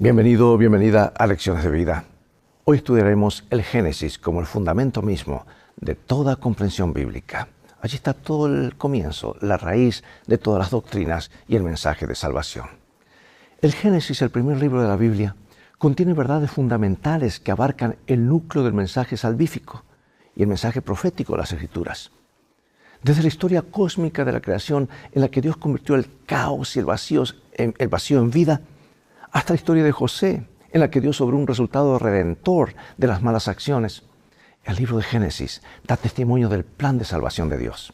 Bienvenido, bienvenida a Lecciones de Vida. Hoy estudiaremos el Génesis como el fundamento mismo de toda comprensión bíblica. Allí está todo el comienzo, la raíz de todas las doctrinas y el mensaje de salvación. El Génesis, el primer libro de la Biblia, contiene verdades fundamentales que abarcan el núcleo del mensaje salvífico y el mensaje profético de las Escrituras. Desde la historia cósmica de la creación, en la que Dios convirtió el caos y el vacío en vida, hasta la historia de José, en la que Dios obró un resultado redentor de las malas acciones, el libro de Génesis da testimonio del plan de salvación de Dios.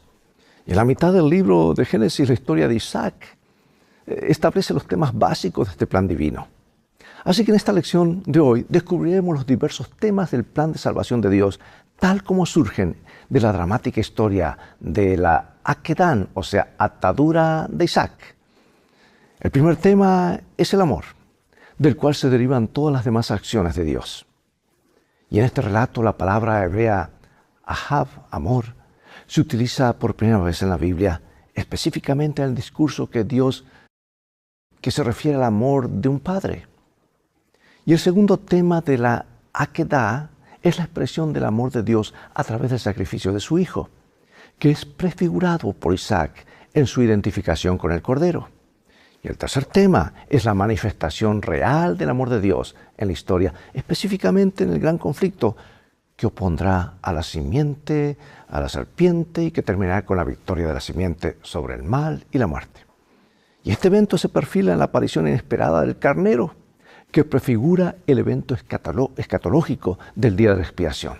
Y en la mitad del libro de Génesis, la historia de Isaac establece los temas básicos de este plan divino. Así que en esta lección de hoy descubriremos los diversos temas del plan de salvación de Dios, tal como surgen de la dramática historia de la Akedán, o sea, atadura de Isaac. El primer tema es el amor, del cual se derivan todas las demás acciones de Dios. Y en este relato la palabra hebrea ahav, amor, se utiliza por primera vez en la Biblia, específicamente en el discurso que se refiere al amor de un padre. Y el segundo tema de la Akedah es la expresión del amor de Dios a través del sacrificio de su Hijo, que es prefigurado por Isaac en su identificación con el Cordero. Y el tercer tema es la manifestación real del amor de Dios en la historia, específicamente en el gran conflicto que opondrá a la simiente, a la serpiente, y que terminará con la victoria de la simiente sobre el mal y la muerte. Y este evento se perfila en la aparición inesperada del carnero, que prefigura el evento escatológico del día de la expiación.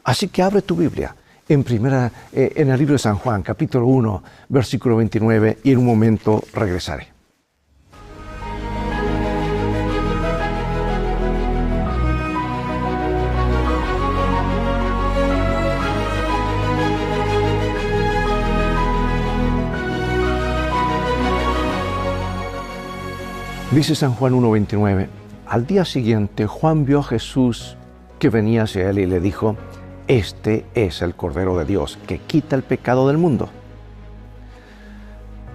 Así que abre tu Biblia en el libro de San Juan, capítulo 1, versículo 29, y en un momento regresaré. Dice San Juan 1:29, al día siguiente Juan vio a Jesús que venía hacia él y le dijo, este es el Cordero de Dios que quita el pecado del mundo.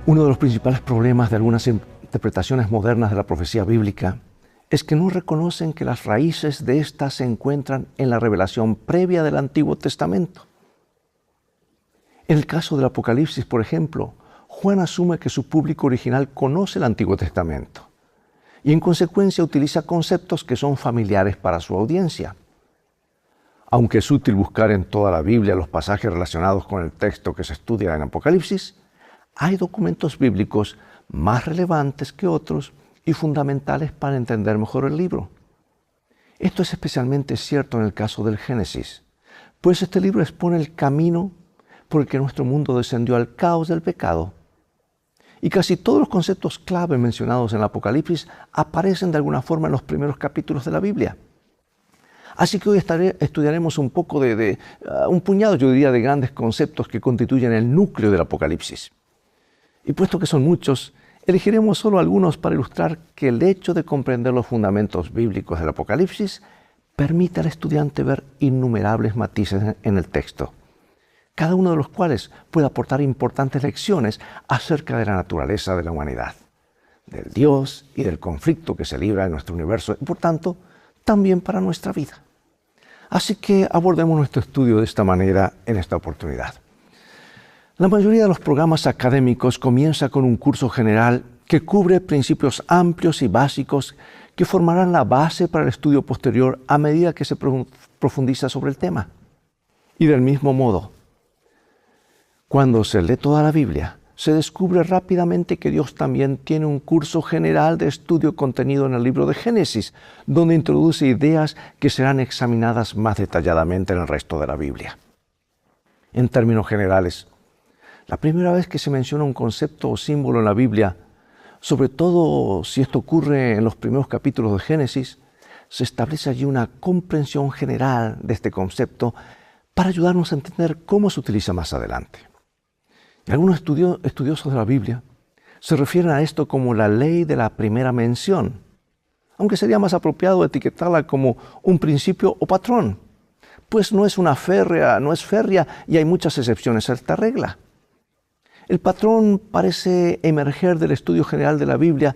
Uno de los principales problemas de algunas interpretaciones modernas de la profecía bíblica es que no reconocen que las raíces de ésta se encuentran en la revelación previa del Antiguo Testamento. En el caso del Apocalipsis, por ejemplo, Juan asume que su público original conoce el Antiguo Testamento y en consecuencia utiliza conceptos que son familiares para su audiencia. Aunque es útil buscar en toda la Biblia los pasajes relacionados con el texto que se estudia en Apocalipsis, hay documentos bíblicos más relevantes que otros y fundamentales para entender mejor el libro. Esto es especialmente cierto en el caso del Génesis, pues este libro expone el camino por el que nuestro mundo descendió al caos del pecado. Y casi todos los conceptos clave mencionados en el Apocalipsis aparecen de alguna forma en los primeros capítulos de la Biblia. Así que hoy estudiaremos un poco un puñado, yo diría, de grandes conceptos que constituyen el núcleo del Apocalipsis. Y puesto que son muchos, elegiremos solo algunos para ilustrar que el hecho de comprender los fundamentos bíblicos del Apocalipsis permite al estudiante ver innumerables matices en el texto, cada uno de los cuales puede aportar importantes lecciones acerca de la naturaleza de la humanidad, del Dios y del conflicto que se libra en nuestro universo y, por tanto, también para nuestra vida. Así que abordemos nuestro estudio de esta manera en esta oportunidad. La mayoría de los programas académicos comienza con un curso general que cubre principios amplios y básicos que formarán la base para el estudio posterior a medida que se profundiza sobre el tema. Y del mismo modo, cuando se lee toda la Biblia, se descubre rápidamente que Dios también tiene un curso general de estudio contenido en el libro de Génesis, donde introduce ideas que serán examinadas más detalladamente en el resto de la Biblia. En términos generales, la primera vez que se menciona un concepto o símbolo en la Biblia, sobre todo si esto ocurre en los primeros capítulos de Génesis, se establece allí una comprensión general de este concepto para ayudarnos a entender cómo se utiliza más adelante. Y algunos estudiosos de la Biblia se refieren a esto como la ley de la primera mención, aunque sería más apropiado etiquetarla como un principio o patrón, pues no es férrea y hay muchas excepciones a esta regla. El patrón parece emerger del estudio general de la Biblia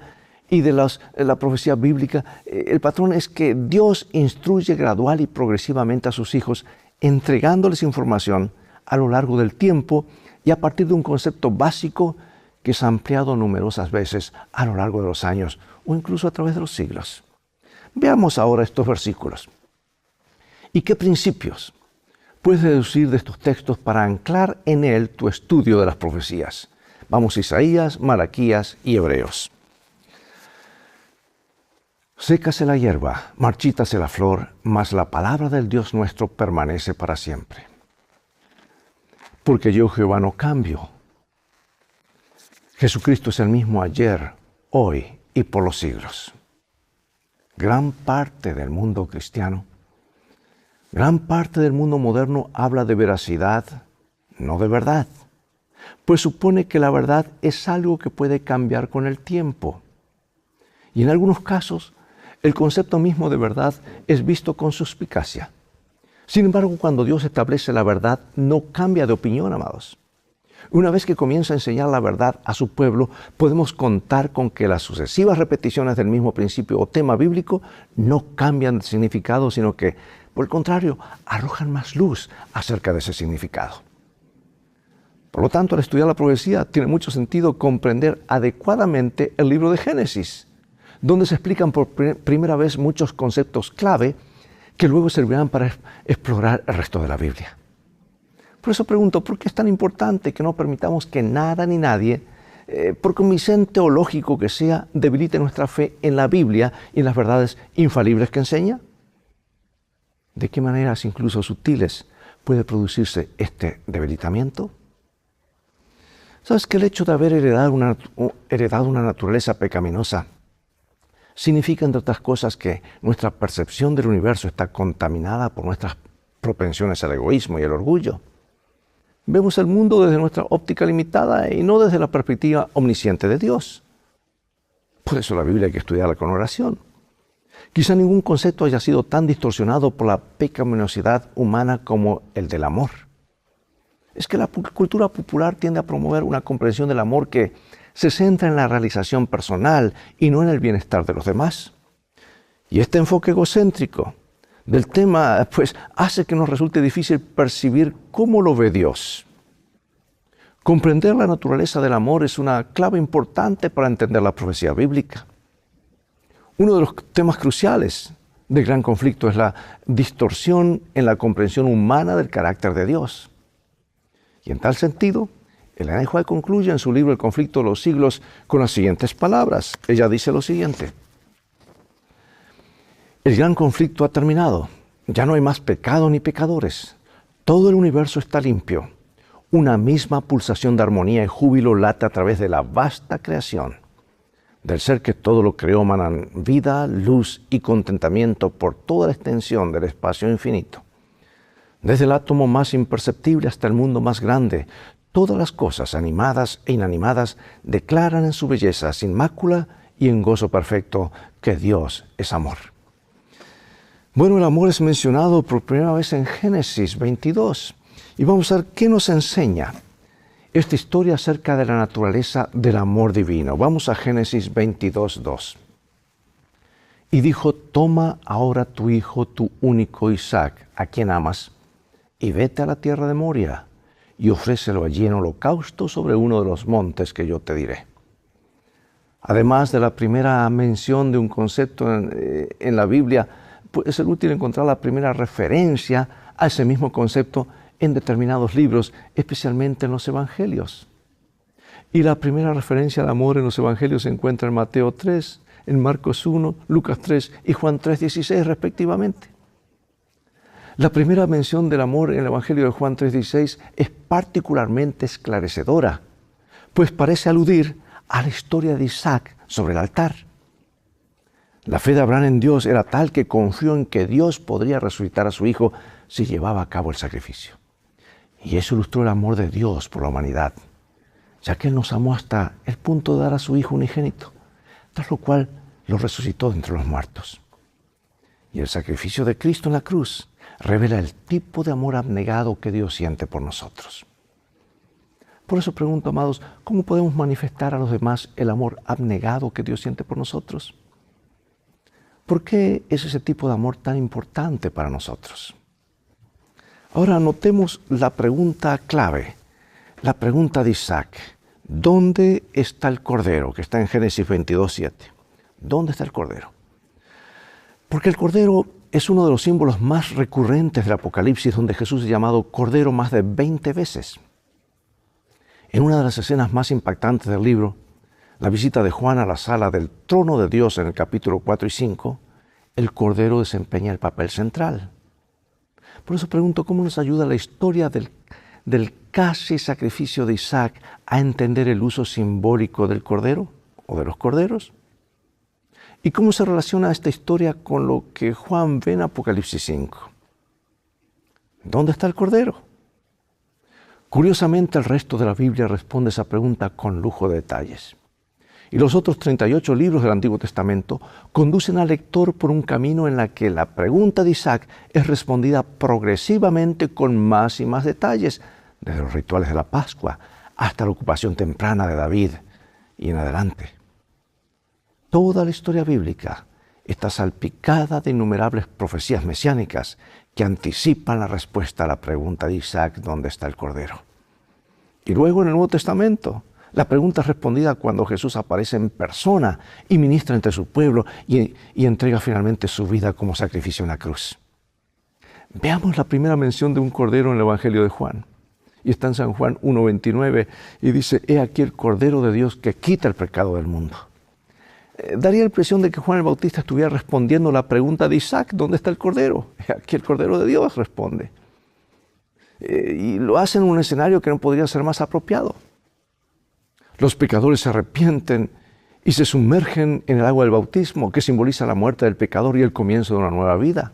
y de la profecía bíblica, el patrón es que Dios instruye gradual y progresivamente a sus hijos, entregándoles información a lo largo del tiempo y a partir de un concepto básico que es ampliado numerosas veces a lo largo de los años o incluso a través de los siglos. Veamos ahora estos versículos. ¿Y qué principios puedes deducir de estos textos para anclar en él tu estudio de las profecías? Vamos a Isaías, Malaquías y Hebreos. Sécase la hierba, marchítase la flor, mas la palabra del Dios nuestro permanece para siempre. Porque yo, Jehová, no cambio. Jesucristo es el mismo ayer, hoy y por los siglos. Gran parte del mundo cristiano, gran parte del mundo moderno habla de veracidad, no de verdad, pues supone que la verdad es algo que puede cambiar con el tiempo. Y en algunos casos, el concepto mismo de verdad es visto con suspicacia. Sin embargo, cuando Dios establece la verdad, no cambia de opinión, amados. Una vez que comienza a enseñar la verdad a su pueblo, podemos contar con que las sucesivas repeticiones del mismo principio o tema bíblico no cambian de significado, sino que, por el contrario, arrojan más luz acerca de ese significado. Por lo tanto, al estudiar la profecía, tiene mucho sentido comprender adecuadamente el libro de Génesis, donde se explican por primera vez muchos conceptos clave que luego servirán para explorar el resto de la Biblia. Por eso pregunto, ¿por qué es tan importante que no permitamos que nada ni nadie, por convincente o lógico que sea, debilite nuestra fe en la Biblia y en las verdades infalibles que enseña? ¿De qué maneras, incluso sutiles, puede producirse este debilitamiento? ¿Sabes que el hecho de haber heredado una naturaleza pecaminosa significa, entre otras cosas, que nuestra percepción del universo está contaminada por nuestras propensiones al egoísmo y el orgullo? Vemos el mundo desde nuestra óptica limitada y no desde la perspectiva omnisciente de Dios. Por eso la Biblia hay que estudiarla con oración. Quizá ningún concepto haya sido tan distorsionado por la pecaminosidad humana como el del amor. Es que la cultura popular tiende a promover una comprensión del amor que se centra en la realización personal y no en el bienestar de los demás. Y este enfoque egocéntrico del tema, pues, hace que nos resulte difícil percibir cómo lo ve Dios. Comprender la naturaleza del amor es una clave importante para entender la profecía bíblica. Uno de los temas cruciales del gran conflicto es la distorsión en la comprensión humana del carácter de Dios. Y en tal sentido, Ellen White concluye en su libro El conflicto de los siglos con las siguientes palabras. Ella dice lo siguiente: el gran conflicto ha terminado. Ya no hay más pecado ni pecadores. Todo el universo está limpio. Una misma pulsación de armonía y júbilo late a través de la vasta creación. Del ser que todo lo creó manan vida, luz y contentamiento por toda la extensión del espacio infinito. Desde el átomo más imperceptible hasta el mundo más grande, todas las cosas animadas e inanimadas declaran en su belleza sin mácula y en gozo perfecto que Dios es amor. Bueno, el amor es mencionado por primera vez en Génesis 22. Y vamos a ver qué nos enseña esta historia acerca de la naturaleza del amor divino. Vamos a Génesis 22:2. Y dijo: toma ahora tu hijo, tu único Isaac, a quien amas, y vete a la tierra de Moria, y ofrécelo allí en holocausto sobre uno de los montes que yo te diré. Además de la primera mención de un concepto en la Biblia, puede ser útil encontrar la primera referencia a ese mismo concepto en determinados libros, especialmente en los Evangelios. Y la primera referencia al amor en los Evangelios se encuentra en Mateo 3, en Marcos 1, Lucas 3 y Juan 3:16 respectivamente. La primera mención del amor en el Evangelio de Juan 3:16 es particularmente esclarecedora, pues parece aludir a la historia de Isaac sobre el altar. La fe de Abraham en Dios era tal que confió en que Dios podría resucitar a su hijo si llevaba a cabo el sacrificio. Y eso ilustró el amor de Dios por la humanidad, ya que Él nos amó hasta el punto de dar a su hijo unigénito, tras lo cual lo resucitó de entre los muertos. Y el sacrificio de Cristo en la cruz revela el tipo de amor abnegado que Dios siente por nosotros. Por eso pregunto, amados, ¿cómo podemos manifestar a los demás el amor abnegado que Dios siente por nosotros? ¿Por qué es ese tipo de amor tan importante para nosotros? Ahora notemos la pregunta clave, la pregunta de Isaac. ¿Dónde está el cordero? Que está en Génesis 22:7. ¿Dónde está el cordero? Porque el cordero es uno de los símbolos más recurrentes del Apocalipsis, donde Jesús es llamado cordero más de 20 veces. En una de las escenas más impactantes del libro, la visita de Juan a la sala del trono de Dios en el capítulo 4 y 5, el cordero desempeña el papel central. Por eso pregunto, ¿cómo nos ayuda la historia del casi sacrificio de Isaac a entender el uso simbólico del cordero o de los corderos? ¿Y cómo se relaciona esta historia con lo que Juan ve en Apocalipsis 5? ¿Dónde está el cordero? Curiosamente, el resto de la Biblia responde esa pregunta con lujo de detalles. Y los otros 38 libros del Antiguo Testamento conducen al lector por un camino en la que la pregunta de Isaac es respondida progresivamente con más y más detalles, desde los rituales de la Pascua hasta la ocupación temprana de David y en adelante. Toda la historia bíblica está salpicada de innumerables profecías mesiánicas que anticipan la respuesta a la pregunta de Isaac, ¿dónde está el cordero? Y luego en el Nuevo Testamento, la pregunta es respondida cuando Jesús aparece en persona y ministra entre su pueblo y entrega finalmente su vida como sacrificio en la cruz. Veamos la primera mención de un cordero en el Evangelio de Juan. Y está en San Juan 1:29 y dice, he aquí el cordero de Dios que quita el pecado del mundo. Daría la impresión de que Juan el Bautista estuviera respondiendo la pregunta de Isaac, ¿dónde está el cordero? Aquí el cordero de Dios responde. Y lo hace en un escenario que no podría ser más apropiado. Los pecadores se arrepienten y se sumergen en el agua del bautismo, que simboliza la muerte del pecador y el comienzo de una nueva vida.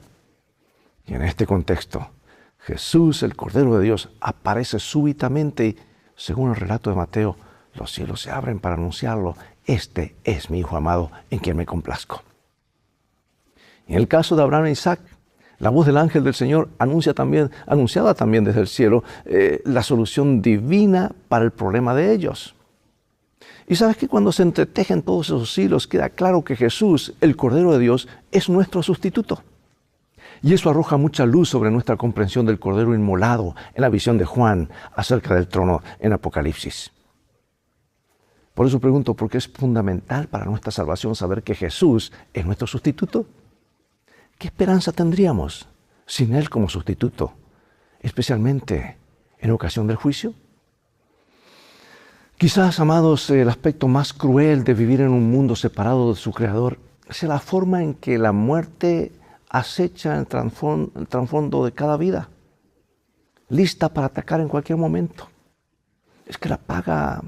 Y en este contexto, Jesús, el Cordero de Dios, aparece súbitamente y, según el relato de Mateo, los cielos se abren para anunciarlo. Este es mi Hijo amado, en quien me complazco. En el caso de Abraham e Isaac, la voz del ángel del Señor anunciada también desde el cielo, la solución divina para el problema de ellos. Y sabes que cuando se entretejen todos esos hilos, queda claro que Jesús, el Cordero de Dios, es nuestro sustituto. Y eso arroja mucha luz sobre nuestra comprensión del Cordero inmolado en la visión de Juan acerca del trono en Apocalipsis. Por eso pregunto, ¿por qué es fundamental para nuestra salvación saber que Jesús es nuestro sustituto? ¿Qué esperanza tendríamos sin Él como sustituto, especialmente en ocasión del juicio? Quizás, amados, el aspecto más cruel de vivir en un mundo separado de su Creador sea la forma en que la muerte acecha el trasfondo de cada vida, lista para atacar en cualquier momento. Es que la paga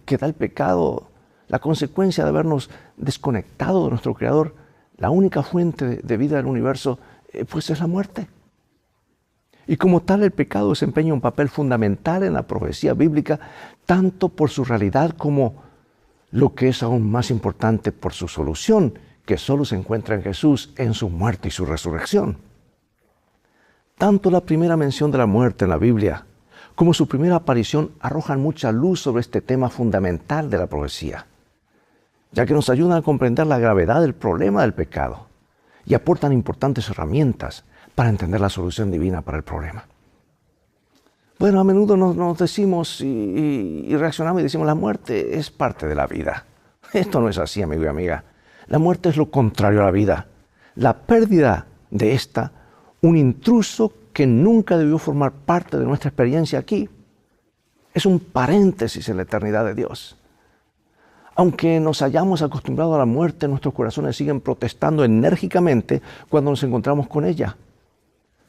que da el pecado, la consecuencia de habernos desconectado de nuestro Creador, la única fuente de vida del universo, pues es la muerte. Y como tal, el pecado desempeña un papel fundamental en la profecía bíblica, tanto por su realidad como lo que es aún más importante por su solución, que solo se encuentra en Jesús, en su muerte y su resurrección. Tanto la primera mención de la muerte en la Biblia como su primera aparición arrojan mucha luz sobre este tema fundamental de la profecía, ya que nos ayudan a comprender la gravedad del problema del pecado y aportan importantes herramientas para entender la solución divina para el problema. Bueno, a menudo nos decimos y reaccionamos y decimos, la muerte es parte de la vida. Esto no es así, amigo y amiga. La muerte es lo contrario a la vida. La pérdida de esta, un intruso que nunca debió formar parte de nuestra experiencia aquí, es un paréntesis en la eternidad de Dios. Aunque nos hayamos acostumbrado a la muerte, nuestros corazones siguen protestando enérgicamente cuando nos encontramos con ella,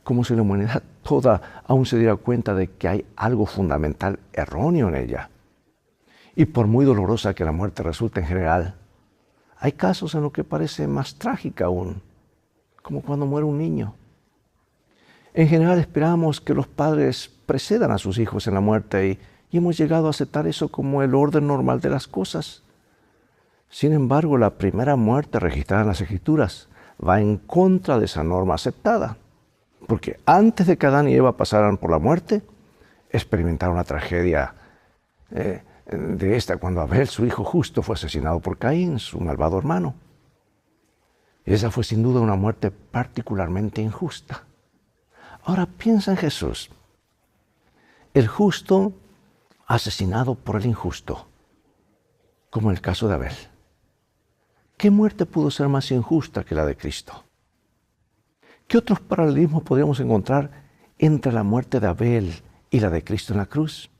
como si la humanidad toda aún se diera cuenta de que hay algo fundamental erróneo en ella. Y por muy dolorosa que la muerte resulte en general, hay casos en los que parece más trágica aún, como cuando muere un niño. En general esperamos que los padres precedan a sus hijos en la muerte y hemos llegado a aceptar eso como el orden normal de las cosas. Sin embargo, la primera muerte registrada en las Escrituras va en contra de esa norma aceptada. Porque antes de que Adán y Eva pasaran por la muerte, experimentaron una tragedia de esta cuando Abel, su hijo justo, fue asesinado por Caín, su malvado hermano. Esa fue sin duda una muerte particularmente injusta. Ahora piensa en Jesús, el justo asesinado por el injusto, como en el caso de Abel. ¿Qué muerte pudo ser más injusta que la de Cristo? ¿Qué otros paralelismos podríamos encontrar entre la muerte de Abel y la de Cristo en la cruz?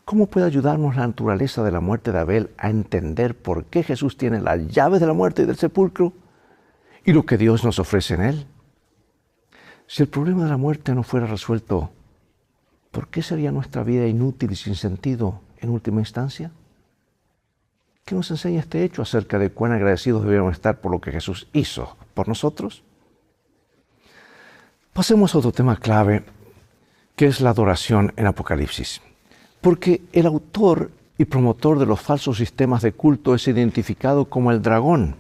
¿Cómo puede ayudarnos la naturaleza de la muerte de Abel a entender por qué Jesús tiene las llaves de la muerte y del sepulcro y lo que Dios nos ofrece en él? Si el problema de la muerte no fuera resuelto, ¿por qué sería nuestra vida inútil y sin sentido en última instancia? ¿Qué nos enseña este hecho acerca de cuán agradecidos deberíamos estar por lo que Jesús hizo por nosotros? Pasemos a otro tema clave, que es la adoración en Apocalipsis. Porque el autor y promotor de los falsos sistemas de culto es identificado como el dragón.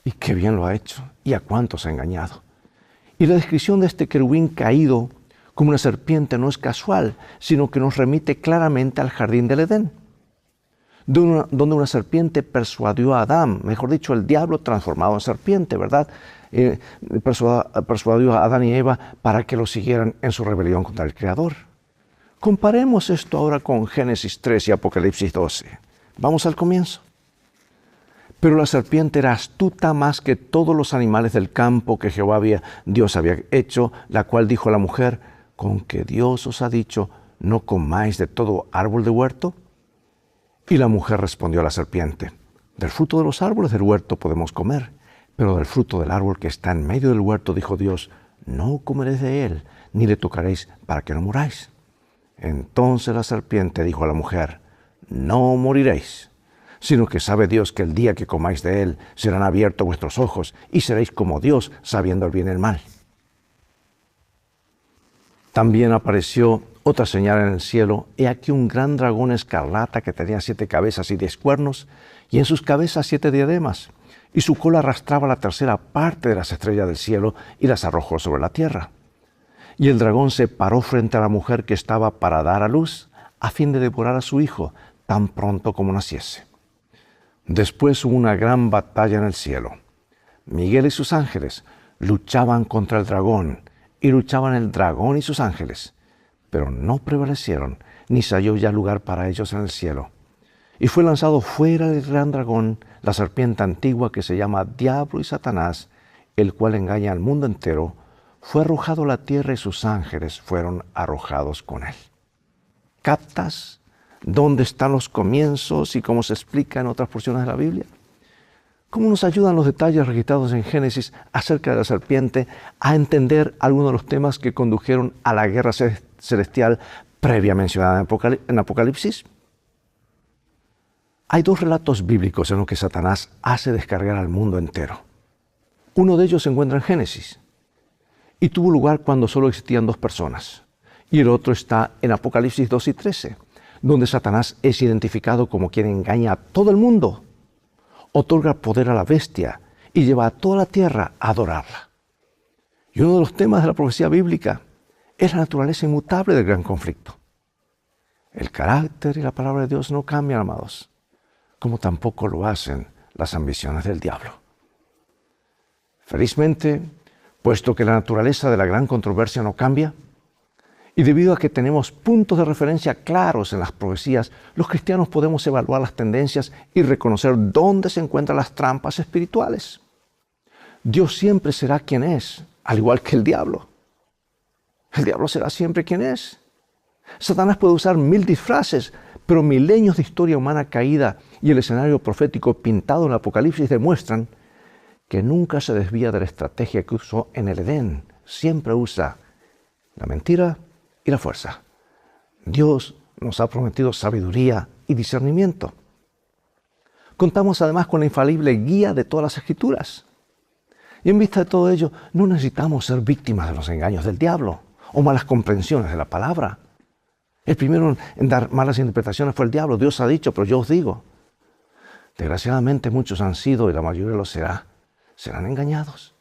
Y qué bien lo ha hecho, y a cuántos ha engañado. Y la descripción de este querubín caído como una serpiente no es casual, sino que nos remite claramente al jardín del Edén, donde una serpiente persuadió a Adán, mejor dicho, el diablo transformado en serpiente, ¿verdad? Persuadió a Adán y Eva para que lo siguieran en su rebelión contra el Creador. Comparemos esto ahora con Génesis 3 y Apocalipsis 12. Vamos al comienzo. Pero la serpiente era astuta más que todos los animales del campo que Dios había hecho, la cual dijo a la mujer: ¿con que Dios os ha dicho, no comáis de todo árbol de huerto? Y la mujer respondió a la serpiente: del fruto de los árboles del huerto podemos comer, pero del fruto del árbol que está en medio del huerto, dijo Dios, no comeréis de él, ni le tocaréis para que no muráis. Entonces la serpiente dijo a la mujer: no moriréis, sino que sabe Dios que el día que comáis de él serán abiertos vuestros ojos y seréis como Dios, sabiendo el bien y el mal. También apareció otra señal en el cielo: he aquí un gran dragón escarlata que tenía 7 cabezas y 10 cuernos, y en sus cabezas 7 diademas, y su cola arrastraba la tercera parte de las estrellas del cielo y las arrojó sobre la tierra. Y el dragón se paró frente a la mujer que estaba para dar a luz, a fin de devorar a su hijo tan pronto como naciese. Después hubo una gran batalla en el cielo. Miguel y sus ángeles luchaban contra el dragón, y luchaban el dragón y sus ángeles, pero no prevalecieron, ni se halló ya lugar para ellos en el cielo. Y fue lanzado fuera el gran dragón, la serpiente antigua que se llama Diablo y Satanás, el cual engaña al mundo entero. Fue arrojado a la tierra y sus ángeles fueron arrojados con él. ¿Captas dónde están los comienzos y cómo se explica en otras porciones de la Biblia? ¿Cómo nos ayudan los detalles registrados en Génesis acerca de la serpiente a entender algunos de los temas que condujeron a la guerra celestial previa mencionada en Apocalipsis? Hay 2 relatos bíblicos en los que Satanás hace descargar al mundo entero. Uno de ellos se encuentra en Génesis y tuvo lugar cuando solo existían 2 personas. Y el otro está en Apocalipsis 2 y 13, donde Satanás es identificado como quien engaña a todo el mundo, otorga poder a la bestia y lleva a toda la tierra a adorarla. Y uno de los temas de la profecía bíblica es la naturaleza inmutable del gran conflicto. El carácter y la palabra de Dios no cambian, amados, como tampoco lo hacen las ambiciones del diablo. Felizmente, puesto que la naturaleza de la gran controversia no cambia, y debido a que tenemos puntos de referencia claros en las profecías, los cristianos podemos evaluar las tendencias y reconocer dónde se encuentran las trampas espirituales. Dios siempre será quien es, al igual que el diablo. El diablo será siempre quien es. Satanás puede usar 1000 disfraces, pero milenios de historia humana caída y el escenario profético pintado en el Apocalipsis demuestran que nunca se desvía de la estrategia que usó en el Edén. Siempre usa la mentira y la fuerza. Dios nos ha prometido sabiduría y discernimiento. Contamos además con la infalible guía de todas las Escrituras. Y en vista de todo ello, no necesitamos ser víctimas de los engaños del diablo o malas comprensiones de la palabra. El primero en dar malas interpretaciones fue el diablo. Dios ha dicho, pero yo os digo. Desgraciadamente muchos han sido, y la mayoría lo serán engañados.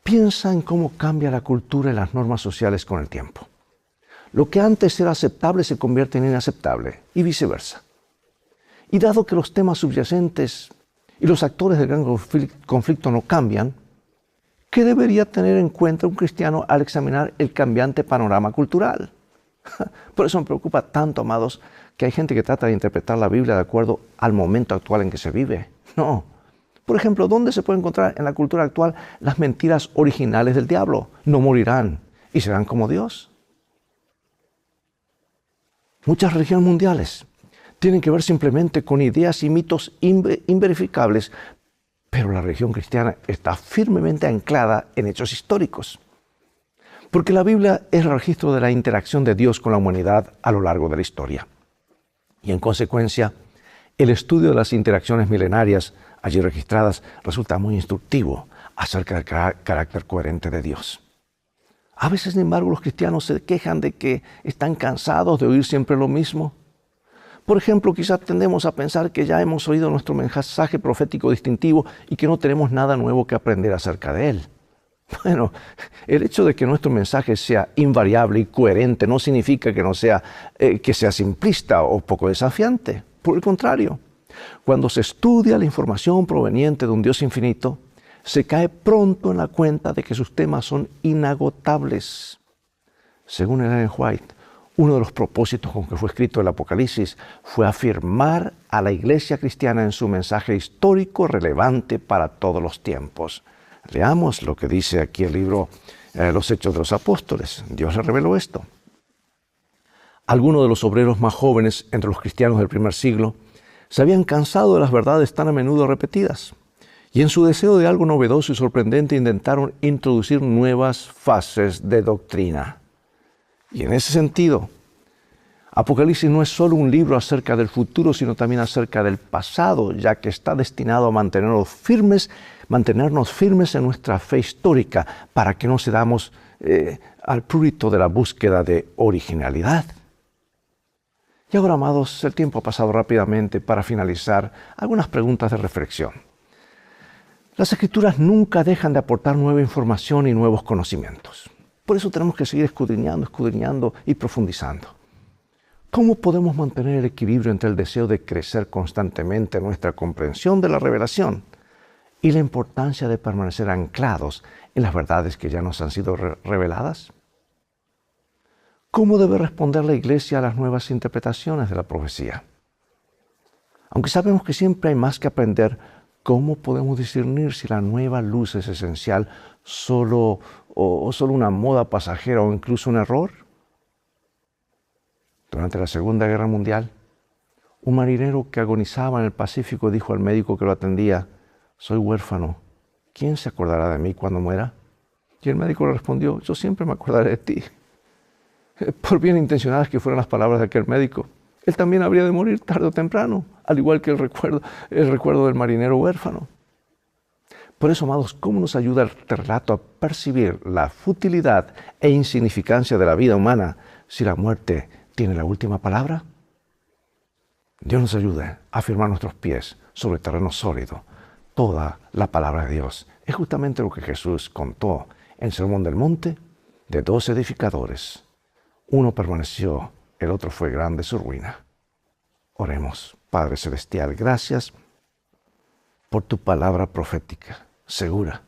Piensa en cómo cambia la cultura y las normas sociales con el tiempo. Lo que antes era aceptable se convierte en inaceptable y viceversa. Y dado que los temas subyacentes y los actores del gran conflicto no cambian, ¿qué debería tener en cuenta un cristiano al examinar el cambiante panorama cultural? Por eso me preocupa tanto, amados, que hay gente que trata de interpretar la Biblia de acuerdo al momento actual en que se vive. No. Por ejemplo, ¿dónde se puede encontrar en la cultura actual las mentiras originales del diablo? No morirán y serán como Dios. Muchas religiones mundiales tienen que ver simplemente con ideas y mitos inverificables, pero la religión cristiana está firmemente anclada en hechos históricos. Porque la Biblia es el registro de la interacción de Dios con la humanidad a lo largo de la historia. Y en consecuencia, el estudio de las interacciones milenarias allí registradas resulta muy instructivo acerca del carácter coherente de Dios. A veces, sin embargo, los cristianos se quejan de que están cansados de oír siempre lo mismo. Por ejemplo, quizás tendemos a pensar que ya hemos oído nuestro mensaje profético distintivo y que no tenemos nada nuevo que aprender acerca de él. Bueno, el hecho de que nuestro mensaje sea invariable y coherente no significa que sea simplista o poco desafiante. Por el contrario, cuando se estudia la información proveniente de un Dios infinito, se cae pronto en la cuenta de que sus temas son inagotables. Según Ellen White, uno de los propósitos con que fue escrito el Apocalipsis fue afirmar a la iglesia cristiana en su mensaje histórico relevante para todos los tiempos. Leamos lo que dice aquí el libro Los Hechos de los Apóstoles. Dios le reveló esto. Algunos de los obreros más jóvenes entre los cristianos del primer siglo se habían cansado de las verdades tan a menudo repetidas y en su deseo de algo novedoso y sorprendente intentaron introducir nuevas fases de doctrina. Y en ese sentido, Apocalipsis no es solo un libro acerca del futuro, sino también acerca del pasado, ya que está destinado a mantenernos firmes en nuestra fe histórica para que no cedamos al prurito de la búsqueda de originalidad. Y ahora, amados, el tiempo ha pasado rápidamente. Para finalizar, algunas preguntas de reflexión. Las Escrituras nunca dejan de aportar nueva información y nuevos conocimientos. Por eso tenemos que seguir escudriñando y profundizando. ¿Cómo podemos mantener el equilibrio entre el deseo de crecer constantemente en nuestra comprensión de la revelación y la importancia de permanecer anclados en las verdades que ya nos han sido reveladas? ¿Cómo debe responder la Iglesia a las nuevas interpretaciones de la profecía? Aunque sabemos que siempre hay más que aprender, ¿cómo podemos discernir si la nueva luz es esencial solo una moda pasajera o incluso un error? Durante la Segunda Guerra Mundial, un marinero que agonizaba en el Pacífico dijo al médico que lo atendía: «Soy huérfano. ¿Quién se acordará de mí cuando muera?» Y el médico le respondió: «Yo siempre me acordaré de ti». Por bien intencionadas que fueran las palabras de aquel médico, él también habría de morir tarde o temprano, al igual que el recuerdo del marinero huérfano. Por eso, amados, ¿cómo nos ayuda este relato a percibir la futilidad e insignificancia de la vida humana si la muerte tiene la última palabra? Dios nos ayude a afirmar nuestros pies sobre terreno sólido. Toda la palabra de Dios es justamente lo que Jesús contó en el Sermón del Monte de 2 edificadores. Uno permaneció, el otro fue grande su ruina. Oremos. Padre Celestial, gracias por tu palabra profética, segura,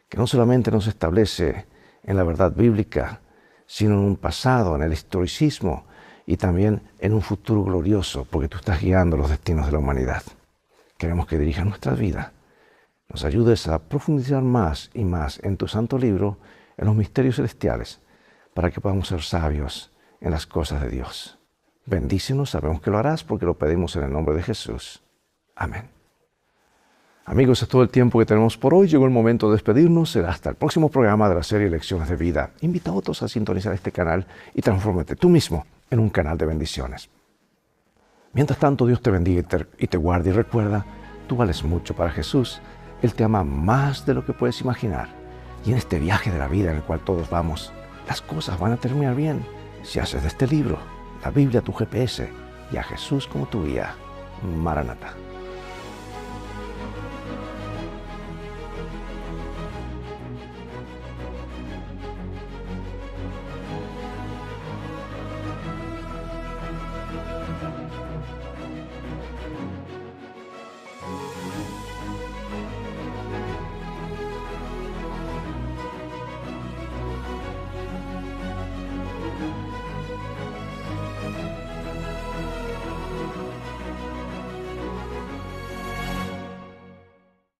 que no solamente nos establece en la verdad bíblica, sino en un pasado, en el historicismo y también en un futuro glorioso, porque tú estás guiando los destinos de la humanidad. Queremos que dirijas nuestra vida. Nos ayudes a profundizar más y más en tu santo libro, en los misterios celestiales, para que podamos ser sabios en las cosas de Dios. Bendícenos, sabemos que lo harás porque lo pedimos en el nombre de Jesús. Amén. Amigos, es todo el tiempo que tenemos por hoy. Llegó el momento de despedirnos. Será hasta el próximo programa de la serie Lecciones de Vida. Invita a otros a sintonizar este canal y transfórmate tú mismo en un canal de bendiciones. Mientras tanto, Dios te bendiga y te guarde. Y recuerda, tú vales mucho para Jesús. Él te ama más de lo que puedes imaginar. Y en este viaje de la vida en el cual todos vamos, las cosas van a terminar bien si haces de este libro, la Biblia, tu GPS y a Jesús como tu guía. Maranatha.